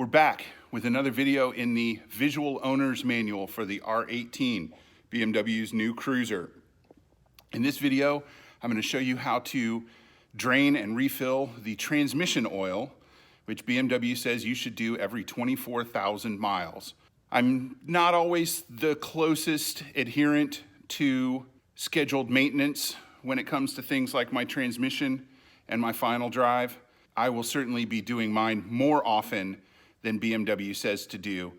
We're back with another video in the visual owner's manual for the R18, BMW's new cruiser. In this video, I'm going to show you how to drain and refill the transmission oil, which BMW says you should do every 24,000 miles. I'm not always the closest adherent to scheduled maintenance when it comes to things like my transmission and my final drive. I will certainly be doing mine more often than BMW says to do,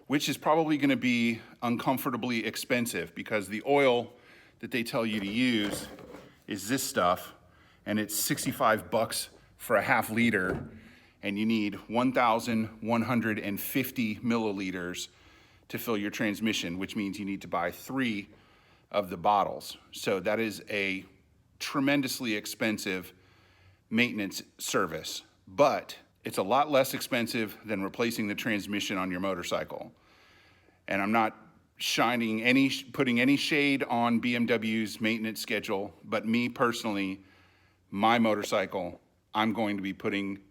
which is probably going to be uncomfortably expensive because the oil that they tell you to use is this stuff, and it's 65 bucks for a half liter, and you need 1,150 milliliters to fill your transmission, which means you need to buy 3 of the bottles. So that is a tremendously expensive maintenance service, but it's a lot less expensive than replacing the transmission on your motorcycle. And I'm not putting any shade on BMW's maintenance schedule, but me personally, my motorcycle, I'm going to be changing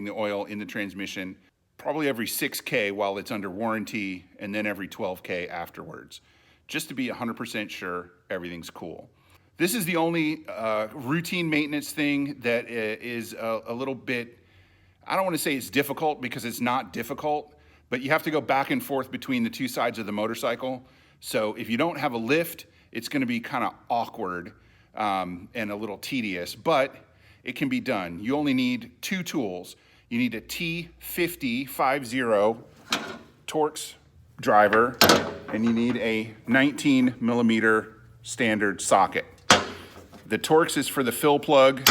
the oil in the transmission probably every 6K while it's under warranty, and then every 12K afterwards, just to be 100% sure everything's cool. This is the only routine maintenance thing that is a little bit, I don't want to say it's difficult because it's not difficult, but you have to go back and forth between the two sides of the motorcycle. So if you don't have a lift, it's going to be kind of awkward and a little tedious, but it can be done. You only need 2 tools. You need a T25 Torx driver, and you need a 19 millimeter standard socket. The Torx is for the fill plug.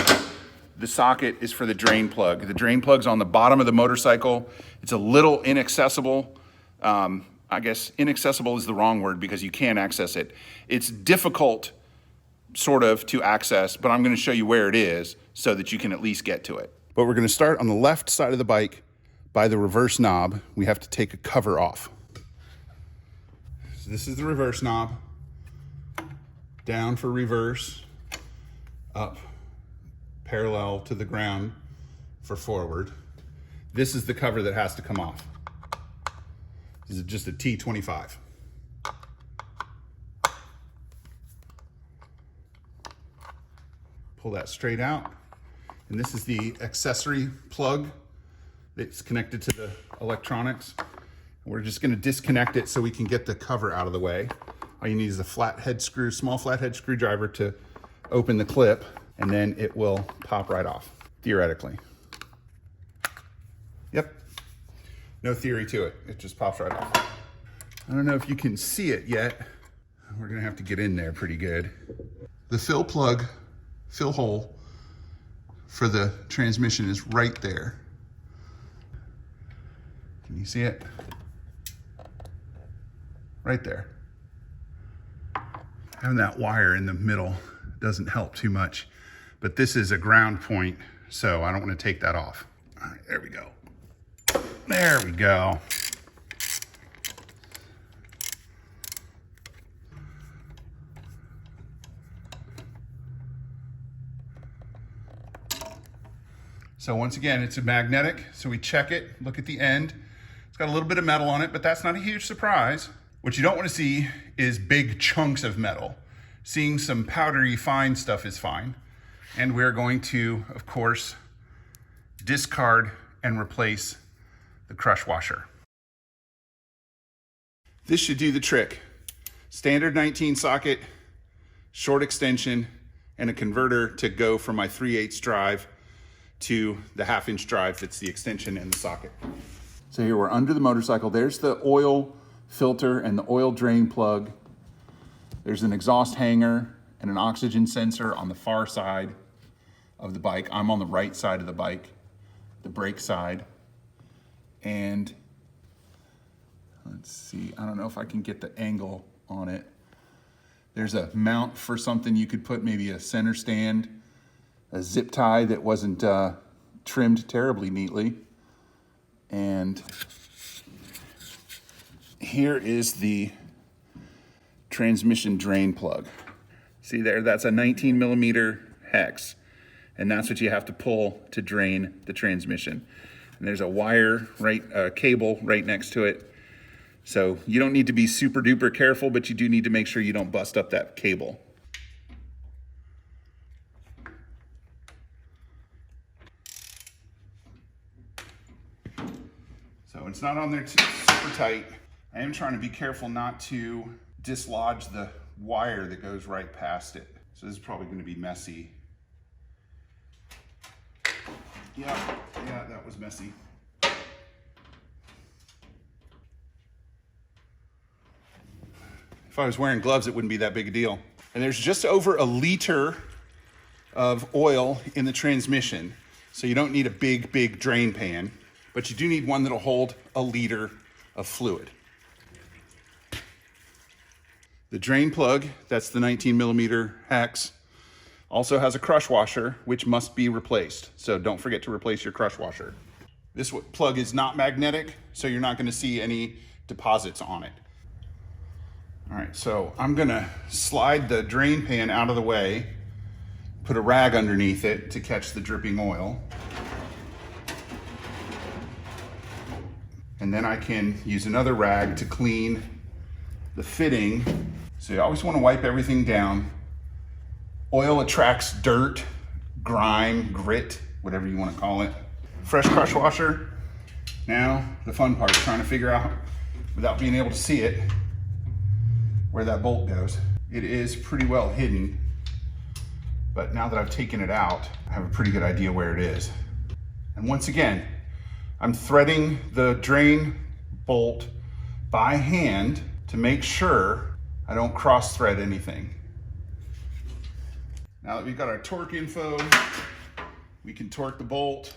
The socket is for the drain plug. The drain plug's on the bottom of the motorcycle. It's a little inaccessible. I guess inaccessible is the wrong word because you can't access it. It's difficult sort of to access, but I'm going to show you where it is so that you can at least get to it. But we're going to start on the left side of the bike by the reverse knob. We have to take a cover off. So this is the reverse knob. Down for reverse. Up parallel to the ground for forward. This is the cover that has to come off. This is just a T25. Pull that straight out. And this is the accessory plug that's connected to the electronics. We're just going to disconnect it so we can get the cover out of the way. All you need is a small flathead screwdriver to open the clip, and then it will pop right off, theoretically. Yep, no theory to it. It just pops right off. I don't know if you can see it yet. We're gonna have to get in there pretty good. The fill hole for the transmission is right there. Can you see it? Right there. Having that wire in the middle doesn't help too much, but this is a ground point, so I don't want to take that off. All right, there we go. There we go. So once again, it's a magnetic, so we check it, look at the end. It's got a little bit of metal on it, but that's not a huge surprise. What you don't want to see is big chunks of metal. Seeing some powdery fine stuff is fine. And we're going to, of course, discard and replace the crush washer. This should do the trick. Standard 19 socket, short extension, and a converter to go from my 3/8 drive to the 1/2 inch drive that's the extension and the socket. So here we're under the motorcycle. There's the oil filter and the oil drain plug. There's an exhaust hanger and an oxygen sensor on the far side of the bike. I'm on the right side of the bike, the brake side. And let's see, I don't know if I can get the angle on it. There's a mount for something you could put, maybe a center stand, a zip tie that wasn't trimmed terribly neatly. And here is the transmission drain plug. See there, that's a 19 millimeter hex, and that's what you have to pull to drain the transmission. And there's a wire, cable right next to it. So you don't need to be super duper careful, but you do need to make sure you don't bust up that cable. So it's not on there super tight. I am trying to be careful not to dislodge the wire that goes right past it. So this is probably going to be messy. Yeah, that was messy. If I was wearing gloves, it wouldn't be that big a deal. And there's just over a liter of oil in the transmission. So you don't need a big drain pan, but you do need one that'll hold a liter of fluid. The drain plug, that's the 19mm hex, also has a crush washer, which must be replaced. So don't forget to replace your crush washer. This plug is not magnetic, so you're not going to see any deposits on it. All right, so I'm going to slide the drain pan out of the way, put a rag underneath it to catch the dripping oil. And then I can use another rag to clean the fitting. So you always want to wipe everything down. Oil attracts dirt, grime, grit, whatever you want to call it. Fresh crush washer. Now the fun part, trying to figure out, without being able to see it, where that bolt goes. It is pretty well hidden, but now that I've taken it out, I have a pretty good idea where it is. And once again, I'm threading the drain bolt by hand to make sure I don't cross thread anything. Now that we've got our torque info, we can torque the bolt.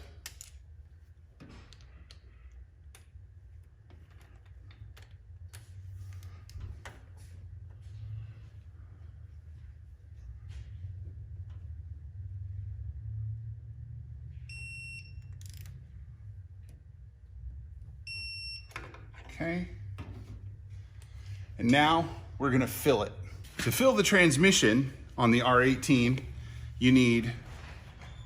Okay. And now we're gonna fill it. To fill the transmission on the R18, you need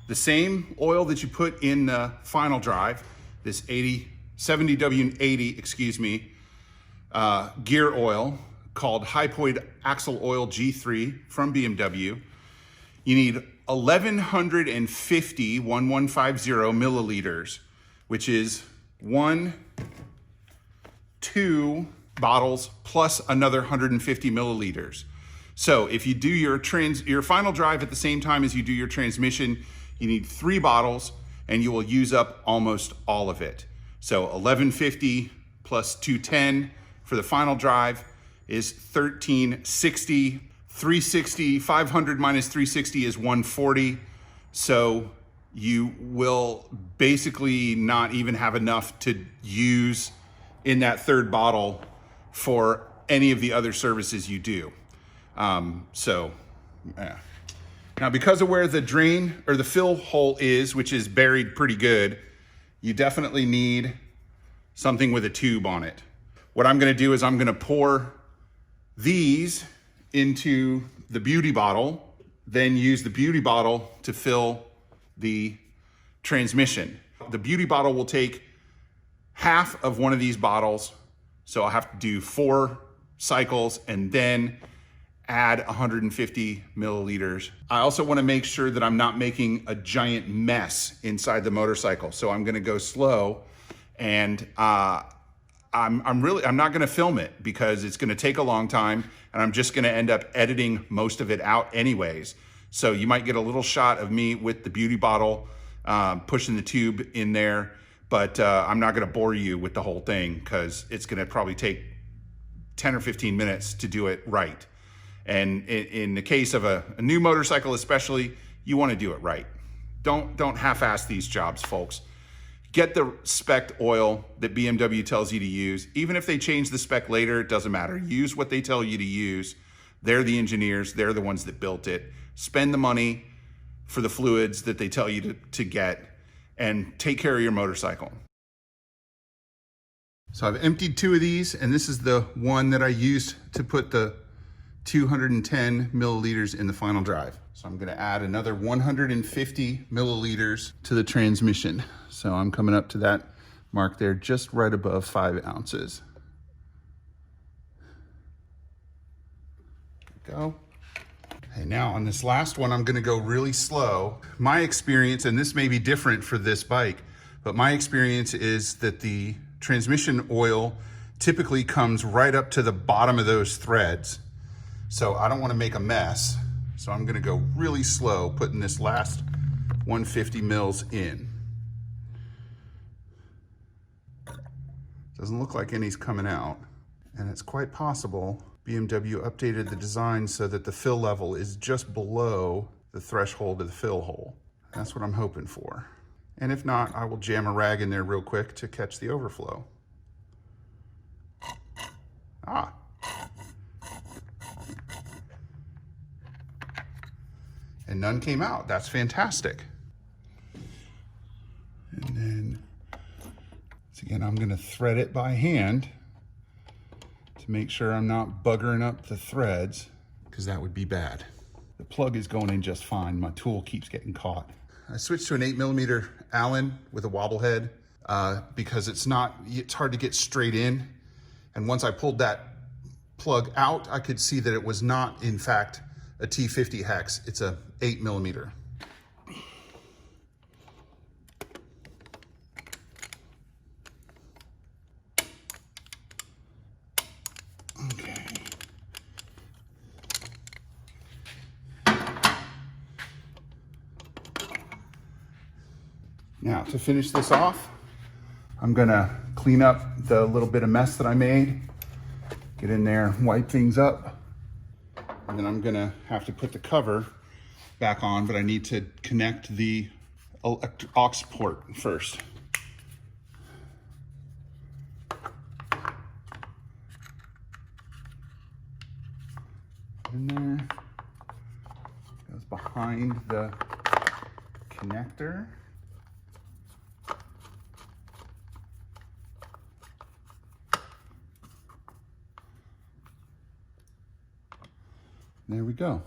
the same oil that you put in the final drive, this 70W80, gear oil called Hypoid Axle Oil G3 from BMW. You need 1150 milliliters, which is 2 bottles plus another 150 milliliters. So if you do your final drive at the same time as you do your transmission, you need 3 bottles and you will use up almost all of it. So 1150 plus 210 for the final drive is 1360. 360, 500 minus 360 is 140. So you will basically not even have enough to use in that third bottle for any of the other services you do. Now because of where the drain or the fill hole is, which is buried pretty good, you definitely need something with a tube on it. What I'm gonna do is I'm gonna pour these into the beauty bottle, then use the beauty bottle to fill the transmission. The beauty bottle will take half of one of these bottles, so I'll have to do 4 cycles and then add 150 milliliters. I also want to make sure that I'm not making a giant mess inside the motorcycle, so I'm going to go slow, and I'm not going to film it because it's going to take a long time, and I'm just going to end up editing most of it out anyways. So you might get a little shot of me with the beauty bottle pushing the tube in there, but I'm not going to bore you with the whole thing because it's going to probably take 10 or 15 minutes to do it right. And in the case of a new motorcycle especially, you want to do it right. Don't half-ass these jobs, folks. Get the spec oil that BMW tells you to use. Even if they change the spec later, it doesn't matter. Use what they tell you to use. They're the engineers. They're the ones that built it. Spend the money for the fluids that they tell you to get, and take care of your motorcycle. So I've emptied 2 of these, and this is the one that I used to put the 210 milliliters in the final drive. So I'm gonna add another 150 milliliters to the transmission. So I'm coming up to that mark there, just right above 5 ounces. There we go. Okay, now on this last one, I'm gonna go really slow. My experience, and this may be different for this bike, but my experience is that the transmission oil typically comes right up to the bottom of those threads. So I don't wanna make a mess. So I'm gonna go really slow, putting this last 150 mils in. Doesn't look like any's coming out. And it's quite possible BMW updated the design so that the fill level is just below the threshold of the fill hole. That's what I'm hoping for. And if not, I will jam a rag in there real quick to catch the overflow. Ah. And none came out. That's fantastic. And then, again, I'm gonna thread it by hand to make sure I'm not buggering up the threads, because that would be bad. The plug is going in just fine. My tool keeps getting caught. I switched to an 8mm Allen with a wobble head because it's hard to get straight in. And once I pulled that plug out, I could see that it was not, in fact, a T50 hex. It's a 8mm. Okay. Now, to finish this off, I'm gonna clean up the little bit of mess that I made, get in there, wipe things up, and then I'm gonna have to put the cover back on, but I need to connect the aux port first. In there, goes behind the connector. There we go.